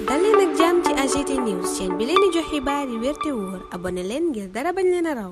dal leen ak jàmm ci AGT News chaîne bi leen di jox xibaar yi wér te wóor abonné leen ngir dara bañ leen a raw.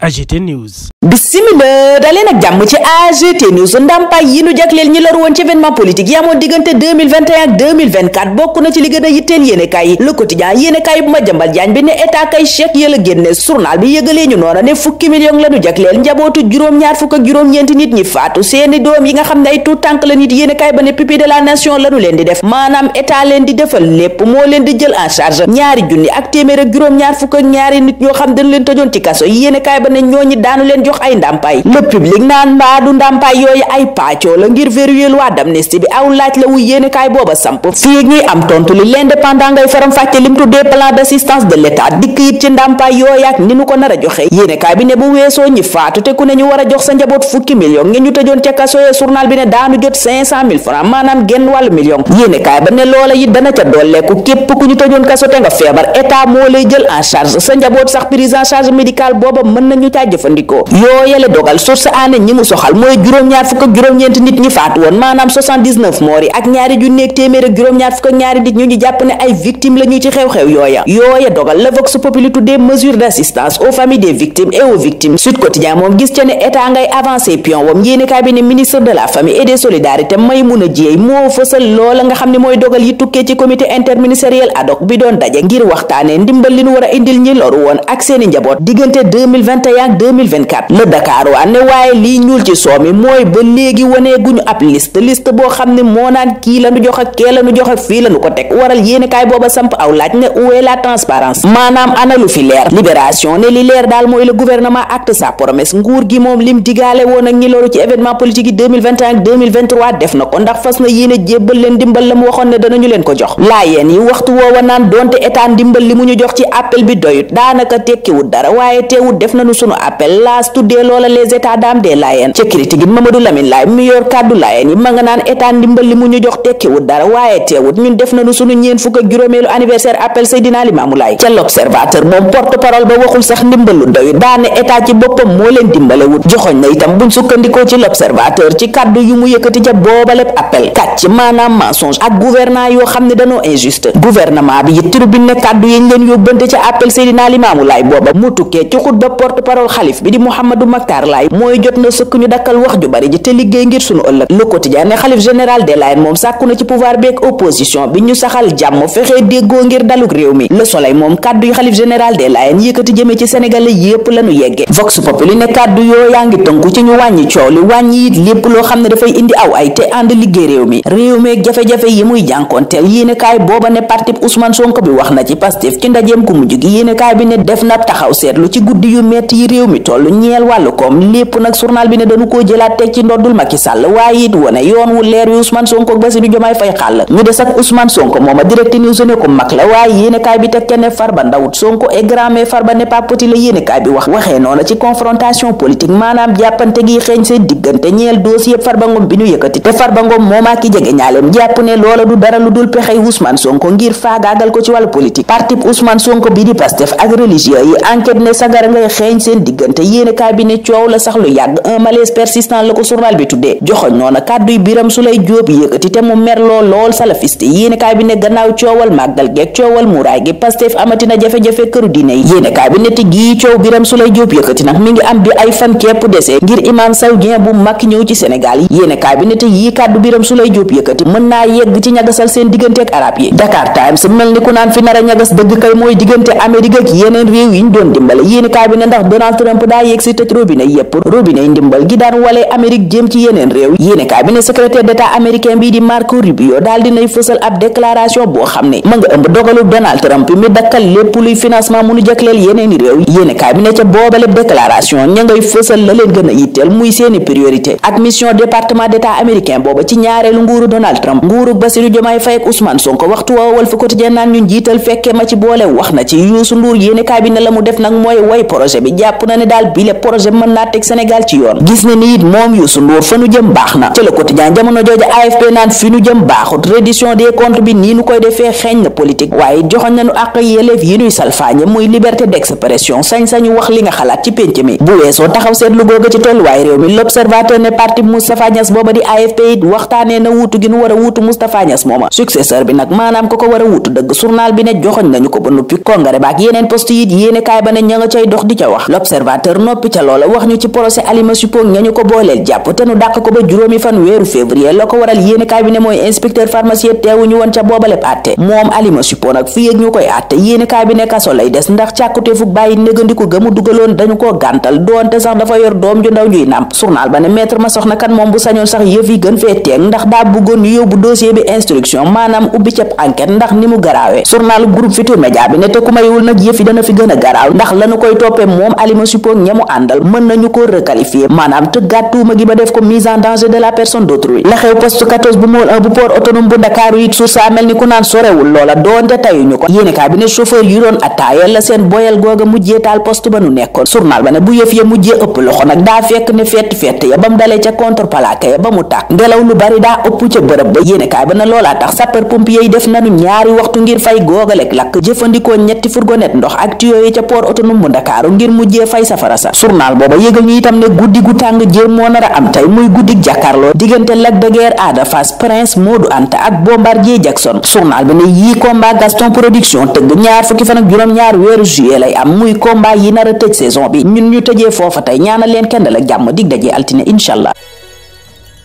AGT News. Bismillah daleen ak jàmm ci AGT News. ndàmpaay yi nu jagleel ñi loru woon ci événement politique yi amoon diggante 2021 ak 2024 bokk na ci li gën a yitteel yéenekaay yi Le Quotidien yéenekaay bu Madiambal Diagne bi ne état kay chèque yëla génne journal bi yëgalee ñu noona ne fukki million la nu jagleel njabootu juróom-ñaar fukk ak juróom-ñeenti nit ñi faatu seeni doom yi nga xam ne ay tout tànk la nit yéenekaay ba ne pupille de la nation lanu leen di def maanaam état leen di defal lépp moo leen di jël en charge ñaari junni ak téeméer ak juróom-ñaar fukk ak ñaari nit ñoo xam dañu leen tëjoon ci kaso yéenekaay ba ne ñooñi daanu leen jox ay ndàmpaay le public naan mbaadu ndàmpaay yooyu ay pàccoo la ngir verrouiller loi d'amnistie bi aw laaj la wu yéenekaay booba samp fii ñuy am tontu li l'indépendant ngay faram fàcce lim tuddee plan d'assistance de l'état dikk it ci ndàmpaay yooyu ak ni nu ko nar a joxe yéenekaay bi ne bu weesoo ñi faatu te ku ne ñu war a jox sa njaboot fukki million ngeen ñu tëjoon ca kaso ya journal bi ne daanu jot 500 000 francs maanaam genn wàllu million yéenekaay ba ne loola it dana ca dolleeku képp ku ñu tëjoon kaso te nga feebar état moo lay jël en charge sa njaboot sax prise en charge médicale booba mën nañu caa jëfandikoo yooyale dogal source aané ñi mu soxal mooy juróom-ñaar fukk ak juróom-ñeenti nit ñi faatu woon maanaam 79 moor yi ak ñaari junni ak téeméer ak juróom-ñaar fukk ak ñaari nit ñu jàpp ne ay victimes la ñuy ci xew-xew yooya dogal la Vox Populi tuddee mesures d'assistance aux familles des victimes et aux victimes Sud Quotidien moom gis ca ne état ngay avancé pion wam yéenekaay bi ne ministre de la famille et des solidarités Maïmouna Dièye moo fësal loola nga xam ne mooy dogal yi tukkee ci comité interministériel ad hoc bi doon daje ngir waxtaane ndimbal li nu war a indil ñi loru woon ak seeni njaboot diggante 2021 ak 2024 le Dakar waa ne waaye lii ñuul ci soomi mooy ba léegi wanee guñu ab liste boo xam ne moo naan kii la nu jox ak kee la nu jox ak fii la nu ko teg waral yéenekaay booba samp aw laaj ne où est la transparence maanaam ana lu fi leer libération ne li leer daal mooy le gouvernement acte sa promesse nguur gi moom lim digaale woon ak ñi loru ci événement politique yi 2021 ak 2023 def na ko ndax fas na yéene jébbal leen dimbal la mu waxoon ne danañu leen ko jox laayeen yi waxtu woowa naan donte état ndimbal li mu ñu jox ci appel bi doyut daanaka tekkiwut dara waaye teewut def nañu sunu appel laas tuddee loola les états d'âme des laayeen ca critique gi Mamadou Lamine Laye mi yor kàddu laayeen yi ma nga naan état ndimbal li mu ñu jox tekkiwut dara waaye teewut ñun def nañu sunu ñeen fukk ak juróomeelu anniversaire appel Seydina Limamou Laye ca l'observateur moom porte parole ba waxul sax ndimbal lu doyut daane état ci boppam moo leen dimbalewut joxoñ na itam buñ sukkandikoo ci l'observateur ci kàddu yu mu yëkkati ca booba lépp appel kàcc maanaam mensonge ak gouvernant yoo xam ne dañoo injuste gouvernement bi it tribune ne kàddu yi ñu leen yóbbante ca appel Seydina Limamou Laye booba mu tukkee ci xutba porte parole xalif bi di Mouhamadou Makhtar Laye mooy jot na sëkk ñu dakkal wax ju bari ji te liggéey ngir sunu ëllëg Le Quotidien ne xalif général des Layènes moom sàkku na ci pouvoir bi ak opposition bi ñu saxal jàmm fexee déggoo ngir daluk réew mi Le Soleil moom kàddu yi xalif général des Layènes yëkkati jëme ci sénégalais yépp lañu yegge Vox Populi ne kàddu yoo yaa ngi tënku ci ñu wàññi coow li wàññi it lépp loo xam ne dafay indi aw ay te ànd liggéey réew mi ak jafe-jafe yi muy jànkoonteel yéenekaay booba ne parti Ousmane Sonko bi wax na ci Pastef ci ndajeem ku mujj gi yéenekaay bi ne def na taxaw seetlu ci guddi yu metti yi réew mi toll ñeel wàllu koom lépp nag journal bi ne dañu koo jëlaat teg ci ndoddul Macky Sall waaye it wone yoon wu leer wi Ousmane Sonko ak Bassirou Diomaye Faye xàll ñu des ak Ousmane Sonko mooma Direct News ne ko mag la waaye yéenekaay bi teg ca ne Farba ndawut Sonko est grand mais Farba n'est pas petit la yéenekaay bi waxee noona ci confrontation politique maanaam jàppante gi xeeñ seen diggante ñeel dossier Farba Ngom bi ñu yëkkati te Farba Ngom moomaa ki jege ñaaleem jàpp ne loola du dara lu dul pexey Ousmane Sonko ngir faagaagal ko ci wàllu politique parti Ousmane Sonko bi di Pastef ak religieux yi enquête ne sagara ngay xeeñ seen diggante yéenekaay bi ne coow la sax lu yàgg un malaise persistant la ko journal bi tuddee joxoñ noona kàdduy Biram Souleye Diop yëkkati te mu merloo lool salafiste yéenekaay bi ne gannaaw coowal màggal geeg coowal muraay gi Pastef amatina jafe-jafe këru diine yi yéenekaay bi ne te gii coow Biram Souleye Diop yëkkati nag mi ngi am bi ay fan képp desee ngir imam saoudien bu mag ñëw ci Sénégal yi yéenekaay bi ne te yii kàddu Biram Souleye Diop yëkkati mën naa yegg ci ñagasal seen diggante ak arab yi Dakar Times mel ni ku naan fi nar a ñagas dëgg kay mooy diggante Amérique ak yeneen réew yi ñu doon dimbale yéenekaay bi ne ndax Donald Trump daa yegg si tëj robinet yépp robinet yi ndimbal gi daan walee Amérique jëm ci yeneen réew yéenekaay bi ne secrétaire d'état américain bii di Marco Rubio daal dinay fësal ab déclaration boo xam ne ma nga ëmb dogalu Donald Trump mi dakkal lépp luy financement munu jagleel yeneeni réew yéenekaay bi ne ca boobaleb déclaration ña ngay fësal la leen gën a yitteel muy seeni priorité ak mission département d'état américain booba ci ñaareelu nguuru Donald Trump nguuru Bassirou Diomaye Faye ak Ousmane Sonko waxtu woo Walf Quotidien naan ñu njiital fekkee ma ci boole wax na ci Youssou Ndour yéenekaay bi ne la mu def nag mooy way projet bi jàpp na ne daal bi lépp projet mën naa teg Sénégal ci yoon. gis na ni it moom Youssou Ndour fa nu jëm baax na. ci Le Quotidien jamono jooju AFP naan fi nu jëm baaxut reddition des comptes bi nii nu koy defee xeeñ na politique waaye joxoñ nañu àq yelleef yi nuy salfaañe muy liberté d'expression sañ-sañu wax li nga xalaat ci pénc mi. bu weesoo taxaw seetlu googa ci tolluwaay réew mi L'Observateur ne parti Moustapha Niasse booba di AFP it waxtaanee na wuutu gi nu war a wuutu Moustapha Niasse mooma successeur bi nag maanaam ko war a wuutu dëgg journal bi ne joxoñ nañu ko ba noppi congrès baak yeneen poste yi yéene kaay ba ne ña nga cay dox di ca wax. L'Observateur noppi ca loola wax ñu ci procès Alima Suppong ña ñu ko booleel jàpp te nu dàq ko ba juróomi fan weeru février la ko waral yéene kaay bi ne mooy inspecteur pharmacien teewuñu woon ca boobaleb àtte moom Alima Suppong nag fii ak ñu koy àtte yéene kaay bi ne kaso lay des ndax càkkute fuk bàyyi négandiku ga mu dugaloon dañu koo gàntal doonte sax dafa yor doom ju ndaw ñuy nàmp. journal ba ne maître ma soxna kan moom bu sañoon sax yëf yi gën fee teeg ndax daa bëggoon ñu yóbbu dossier bi instruction maanaam ubbi cab enquête ndax ni mu garaawee. journal groupe Futurs Médias bi ne te ku mayul nag yëf yi dana fi gën a garaaw ndax lañu koy toppee moom Alima Suppong ñamu àndal mën nañu ko requalifier maanaam tëggaat tuuma gi ba def ko mise en danger de la personne d'autrui. la xew poste 14 bu mool 1 bu port autonome bu Ndakaaru it source a mel ni ku naan sorewul loola doonte tayuñu ko yéenekaay bi ne chauffeur yu doon attaaya la seen boyal googa mujjee taal poste ba nu nekkoon. journal ba ne bu yëf ya mujjee ëpp loxo nag daa fekk ne fett ya ba mu dalee ca contre-plaqué ya ba mu tàkk ngelaw lu bari daa ëpp ca bërëb ba yéenekaay ba ne loolaa tax sapeur pompier yi def nanu ñaari waxtu ngir fay googalek lakk jëfandikoo ñetti fourgonnette ndox ak tuyau yi ca port autonome bu Ndakaaru ngir mujjee fay safara sa. journal booba yëgal ñu itam ne guddi gu tàng jër moo nar a am tey muy guddig jàkkaarloo diggante Lac de Guiers Ada Fass Prince Modou Anta ak Bombardier Jackson. journal bi ne yii combat Gaston Production tëgg ñaar fukki fan ak juróom-ñaar weeru juillet lay am muy combat yi nar a tëj saison bi ñun ñu tëjee foofa tey ñaanal leen kendal ak jàmm dig dajee altine inshallah.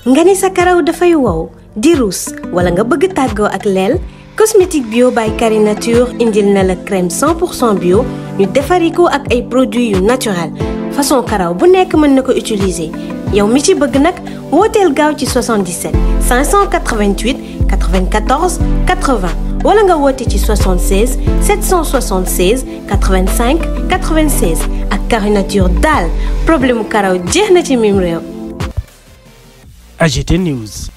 nga ni sa karaw dafay wow di ruus wala nga bëgg tàggoo ak leel cosmétique bio by Carinature indil na la crème 100% bio ñu defari ko ak ay produits yu naturel façon karaw bu nekk mën na ko utiliser yow mi ci bëgg nag wooteel gaaw ci 77 588 94 80 wala nga woote ci 76 776 85 96 ak Carinature daal problème karaw jeex na ci mim réew. AGT News.